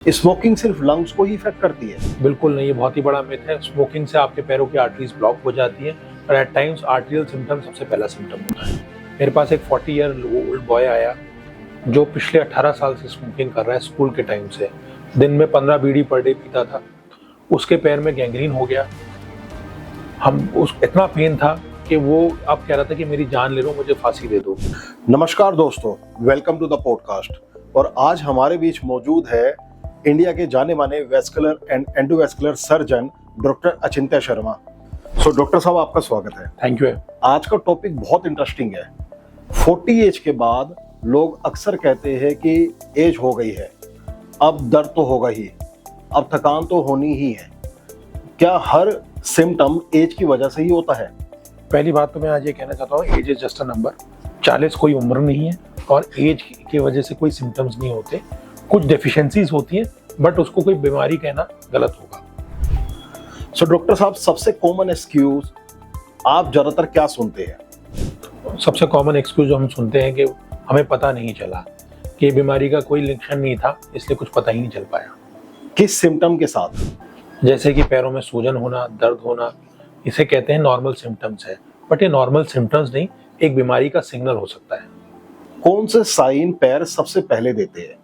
Smoking सिर्फ lungs को ही effect करती है? बिल्कुल नहीं, ये बहुत ही बड़ा मिथ है। स्मोकिंग से आपके पैरों की आर्टरीज ब्लॉक हो जाती है और एट टाइम्स आर्टरियल सिम्टम सबसे पहला सिम्टम होता है। मेरे पास एक 40 ईयर ओल्ड बॉय आया जो पिछले 18 साल से स्मोकिंग कर रहा है। स्कूल के टाइम से दिन में 15 बीड़ी पर डे पीता था। उसके पैर में गैंग्रीन हो गया। इतना पेन था कि वो अब कह रहा था कि मेरी जान ले लो, मुझे फांसी दे दो। नमस्कार दोस्तों, वेलकम टू द पॉडकास्ट। और आज हमारे बीच मौजूद है इंडिया के जाने माने vascular and endovascular surgeon doctor Achintya Sharma. So doctor साहब, आपका स्वागत है। Thank you. आज का टॉपिक बहुत इंटरेस्टिंग है। 40 एज के बाद लोग अक्सर कहते हैं कि एज हो गई है, अब दर्द तो होगा ही, अब थकान तो होनी ही है। क्या हर सिम्टम एज की वजह से ही होता है? पहली बात तो मैं आज ये कहना चाहता हूँ, age is just a number. 40 कोई उम्र नहीं है और एज की वजह से कोई सिम्टम्स नहीं होते। कुछ डेफिशिएंसीज होती हैं, बट उसको कोई बीमारी कहना गलत होगा। सो डॉक्टर साहब, सबसे कॉमन एक्सक्यूज आप ज्यादातर क्या सुनते हैं? सबसे कॉमन एक्सक्यूज जो हम सुनते हैं कि हमें पता नहीं चला, कि बीमारी का कोई लक्षण नहीं था, इसलिए कुछ पता ही नहीं चल पाया। किस सिम्टम के साथ? जैसे कि पैरों में सूजन होना, दर्द होना, इसे कहते हैं नॉर्मल सिम्टम्स है। बट ये नॉर्मल सिम्टम्स नहीं, एक बीमारी का सिग्नल हो सकता है। कौन से साइन पैर सबसे पहले देते हैं?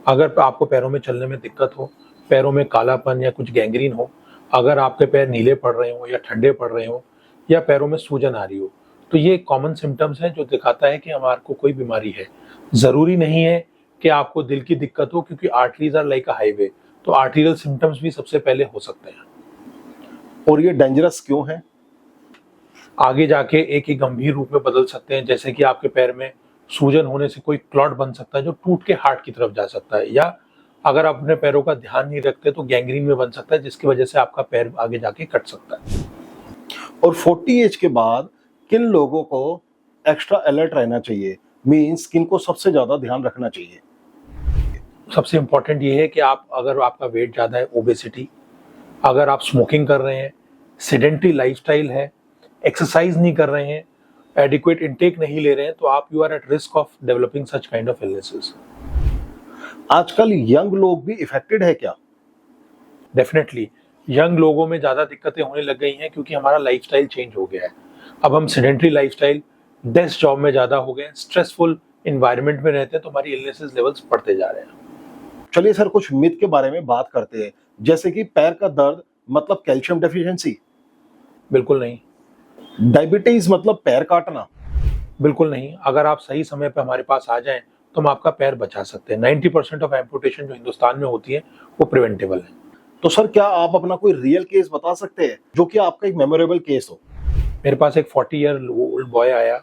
अगर आपको पैरों में चलने में दिक्कत हो, पैरों में कालापन या कुछ गैंग्रीन हो, अगर आपके पैर नीले पड़ रहे हो या ठंडे पड़ रहे हो या पैरों में सूजन आ रही हो, तो ये कॉमन सिम्टम्स हैं जो दिखाता है कि हमारे को कोई बीमारी है। ज़रूरी नहीं है कि आपको दिल की दिक्कत हो, क्योंकि arteries are like a highway, तो आर्टीरियल सिम्टम्स भी सबसे पहले हो सकते हैं। और ये डेंजरस क्यों है? आगे जाके एक ही गंभीर रूप में बदल सकते हैं। जैसे कि आपके पैर में सूजन होने से कोई क्लॉट बन सकता है जो टूट के हार्ट की तरफ जा सकता है, या अगर आप अपने पैरों का ध्यान नहीं रखते तो गैंग्रीन में बन सकता है, जिसकी वजह से आपका पैर आगे जाके कट सकता है। और 40 एज के बाद किन लोगों को एक्स्ट्रा अलर्ट रहना चाहिए, मींस किन को सबसे ज्यादा ध्यान रखना चाहिए? सबसे इम्पोर्टेंट ये है कि अगर आपका वेट ज़्यादा है, ओबेसिटी, अगर आप स्मोकिंग कर रहे हैं, सेडेंटरी लाइफस्टाइल है, एक्सरसाइज नहीं कर रहे हैं, एडिक्वेट इनटेक नहीं ले रहे हैं, तो आप you are at risk of developing such kind of illnesses. आजकल यंग लोग भी इफेक्टेड है क्या? डेफिनेटली यंग लोगों में ज़्यादा दिक्कतें होने लग गई हैं, क्योंकि हमारा लाइफस्टाइल चेंज हो गया है। अब हम सेडेंटरी लाइफस्टाइल, डेस्क जॉब में ज़्यादा हो गए, स्ट्रेसफुल इन्वायरमेंट में रहते हैं, तो हमारी इलनेसेस लेवल्स बढ़ते जा रहे हैं। चलिए सर, कुछ मिथ के बारे में बात करते हैं, जैसे कि पैर का दर्द मतलब कैल्शियम डेफिशिएंसी। बिल्कुल नहीं। डायबिटीज मतलब पैर काटना। बिल्कुल नहीं। अगर आप सही समय पर हमारे पास आ जाएं तो हम आपका पैर बचा सकते हैं। 90% ऑफ एम्पुटेशन जो हिंदुस्तान में होती है वो प्रिवेंटेबल है। तो सर, क्या आप अपना कोई रियल केस बता सकते हैं जो कि आपका एक मेमोरेबल केस हो? मेरे पास एक 40 ईयर ओल्ड बॉय आया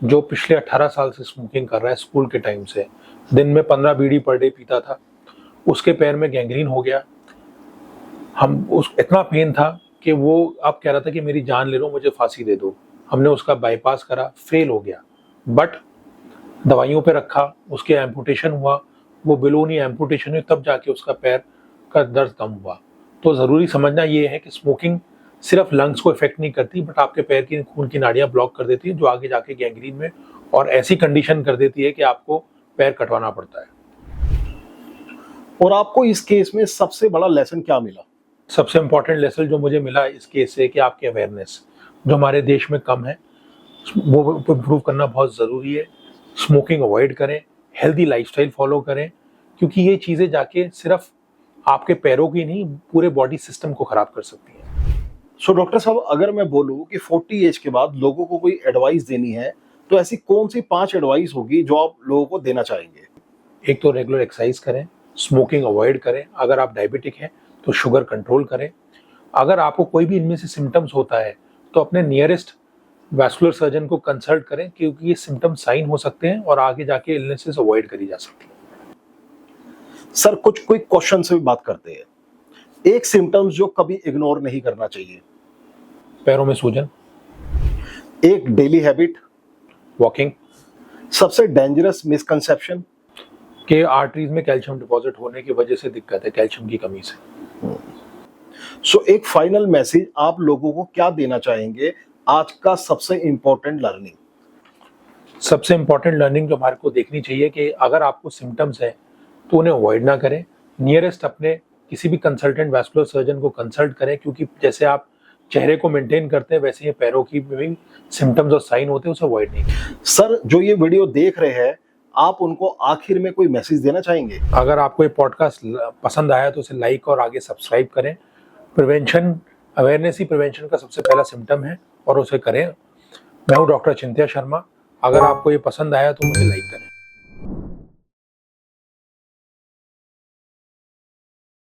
जो पिछले 18 साल से स्मोकिंग कर रहा है। स्कूल के टाइम से दिन में 15 बीड़ी पर डे पीता था। उसके पैर में गैंग्रीन हो गया। इतना पेन था कि वो अब कह रहा था कि मेरी जान ले लो, मुझे फांसी दे दो। हमने उसका बाईपास करा, फेल हो गया, बट दवाइयों पे रखा, उसके एम्पुटेशन हुआ। वो बिलोनी एम्पुटेशन हुई, तब जाके उसका पैर का दर्द कम हुआ। तो ज़रूरी समझना ये है कि स्मोकिंग सिर्फ लंग्स को इफेक्ट नहीं करती, बट आपके पैर की खून की नाड़ियाँ ब्लॉक कर देती है, जो आगे जाके गैंग्रीन में और ऐसी कंडीशन कर देती है कि आपको पैर कटवाना पड़ता है। और आपको इस केस में सबसे बड़ा लेसन क्या मिला? सबसे इम्पोर्टेंट लेसन जो मुझे मिला इस केस से, कि आपकी अवेयरनेस जो हमारे देश में कम है, वो इम्प्रूव करना बहुत ज़रूरी है। स्मोकिंग अवॉइड करें, हेल्दी लाइफस्टाइल फॉलो करें, क्योंकि ये चीज़ें जाके सिर्फ आपके पैरों की नहीं, पूरे बॉडी सिस्टम को ख़राब कर सकती हैं। सो डॉक्टर साहब, अगर मैं बोलूँ कि 40 एज के बाद लोगों को कोई एडवाइस देनी है, तो ऐसी कौन सी 5 एडवाइस होगी जो आप लोगों को देना चाहेंगे? एक तो रेगुलर एक्सरसाइज करें, स्मोकिंग अवॉइड करें, अगर आप डायबिटिक हैं तो शुगर कंट्रोल करें। अगर आपको कोई भी इनमें से सिम्टम्स होता है तो अपने नियरेस्ट वैस्कुलर सर्जन को कंसल्ट करें, क्योंकि ये सिम्टम साइन हो सकते हैं और आगे जाके इलनेसेस अवॉइड करी जा सकती है। सर, कुछ क्विक क्वेश्चन से भी बात करते हैं। एक सिम्टम्स जो कभी इग्नोर नहीं करना चाहिए? पैरों में सूजन। एक डेली हैबिट? वॉकिंग। सबसे डेंजरस मिसकंसेप्शन? के आर्टरीज में कैल्शियम डिपॉजिट होने की वजह से दिक्कत है, कैल्शियम की कमी से। सो एक फाइनल मैसेज आप लोगों को क्या देना चाहेंगे? आज का सबसे इंपॉर्टेंट लर्निंग? सबसे इम्पोर्टेंट लर्निंग जो हमारे को देखनी चाहिए कि अगर आपको सिम्टम्स है तो उन्हें अवॉइड ना करें। नियरेस्ट अपने किसी भी कंसल्टेंट वैस्कुलर सर्जन को कंसल्ट करें, क्योंकि जैसे आप चेहरे को मेंटेन करते हैं वैसे ये पैरों की भी सिम्टम्स और साइन होते हैं, उसे अवॉइड नहीं करें। सर, जो ये वीडियो देख रहे हैं, आप उनको आखिर में कोई मैसेज देना चाहेंगे? अगर आपको ये पॉडकास्ट पसंद आया तो उसे लाइक और आगे सब्सक्राइब करें। प्रिवेंशन, अवेयरनेस ही प्रिवेंशन का सबसे पहला सिम्टम है और उसे करें। मैं हूँ डॉक्टर चिंत्या शर्मा। अगर आपको ये पसंद आया तो मुझे लाइक करें।